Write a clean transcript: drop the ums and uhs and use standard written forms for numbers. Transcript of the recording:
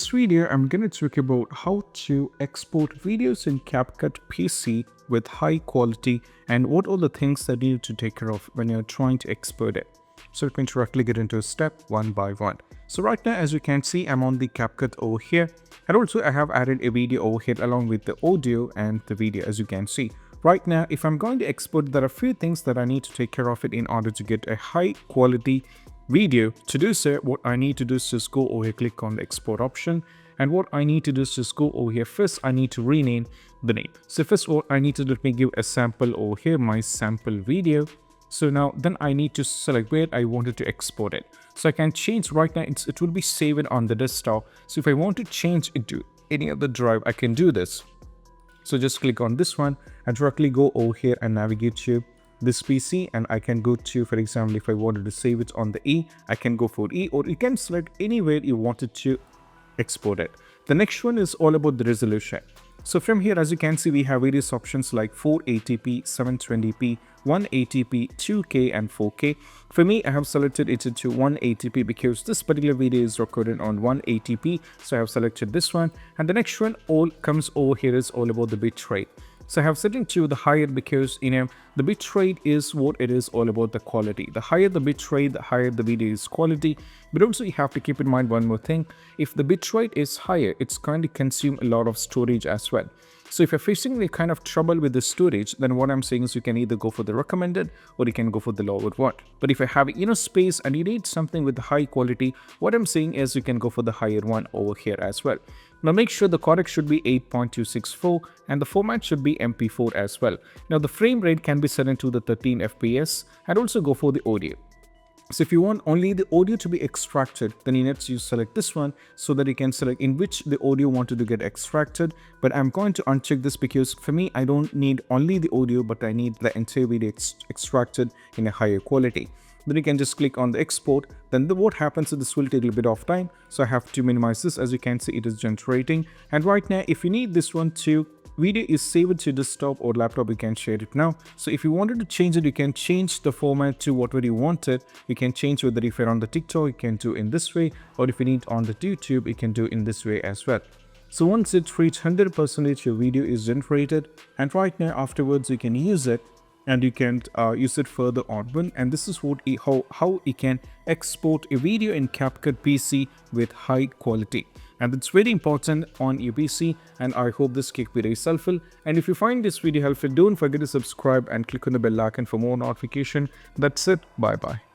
this video, I'm going to talk about how to export videos in CapCut PC with high quality and what are the things that you need to take care of when you're trying to export it. So let me directly get into a step one by one. So right now, as you can see, I'm on the CapCut over here. And also I have added a video over here along with the audio and the video, as you can see. Right now, if I'm going to export, there are a few things that I need to take care of it in order to get a high quality video. To do so, what I need to do is just go over here, click on the export option. And what I need to do is just go over here. First, I need to rename the name. So first of all, I need to let me give a sample over here, my sample video. So now then I need to select where I wanted to export it. So I can change right now, it will be saved on the desktop. So if I want to change it to any other drive, I can do this. So just click on this one and directly go over here and navigate to this PC, and I can go to, for example, if I wanted to save it on the E, I can go for E, or you can select anywhere you wanted to export it. The next one is all about the resolution. So from here, as you can see, we have various options like 480p, 720p, 180p, 2K and 4K. For me, I have selected it to 180p because this particular video is recorded on 180p. So I have selected this one. And the next one all comes over here is all about the bitrate. So I have set it to the higher because, the bitrate is what it is all about, the quality. The higher the bitrate, the higher the video is quality. But also you have to keep in mind one more thing. If the bitrate is higher, it's going to consume a lot of storage as well. So if you're facing any kind of trouble with the storage, then what I'm saying is you can either go for the recommended or you can go for the lower one. But if you have enough space and you need something with high quality, what I'm saying is you can go for the higher one over here as well. Now make sure the codec should be 8.264 and the format should be MP4 as well. Now the frame rate can be set into the 13 FPS and also go for the audio. So if you want only the audio to be extracted, then you need to select this one so that you can select in which the audio wanted to get extracted. But I'm going to uncheck this because for me, I don't need only the audio, but I need the entire video extracted in a higher quality. Then you can just click on the export. Then what happens is this will take a little bit of time. So I have to minimize this. As you can see, it is generating. And right now, if you need this one to video is saved to desktop or laptop, you can share it now. So if you wanted to change it, you can change the format to whatever you wanted. You can change whether if you're on the TikTok, you can do in this way, or if you need on the YouTube, you can do in this way as well. So once it reaches 100%, your video is generated, and right now afterwards you can use it and you can use it further on. And this is what how you can export a video in CapCut PC with high quality. And it's very important on your PC, and I hope this cake video is helpful. And if you find this video helpful, don't forget to subscribe and click on the bell icon for more notification. That's it. Bye bye.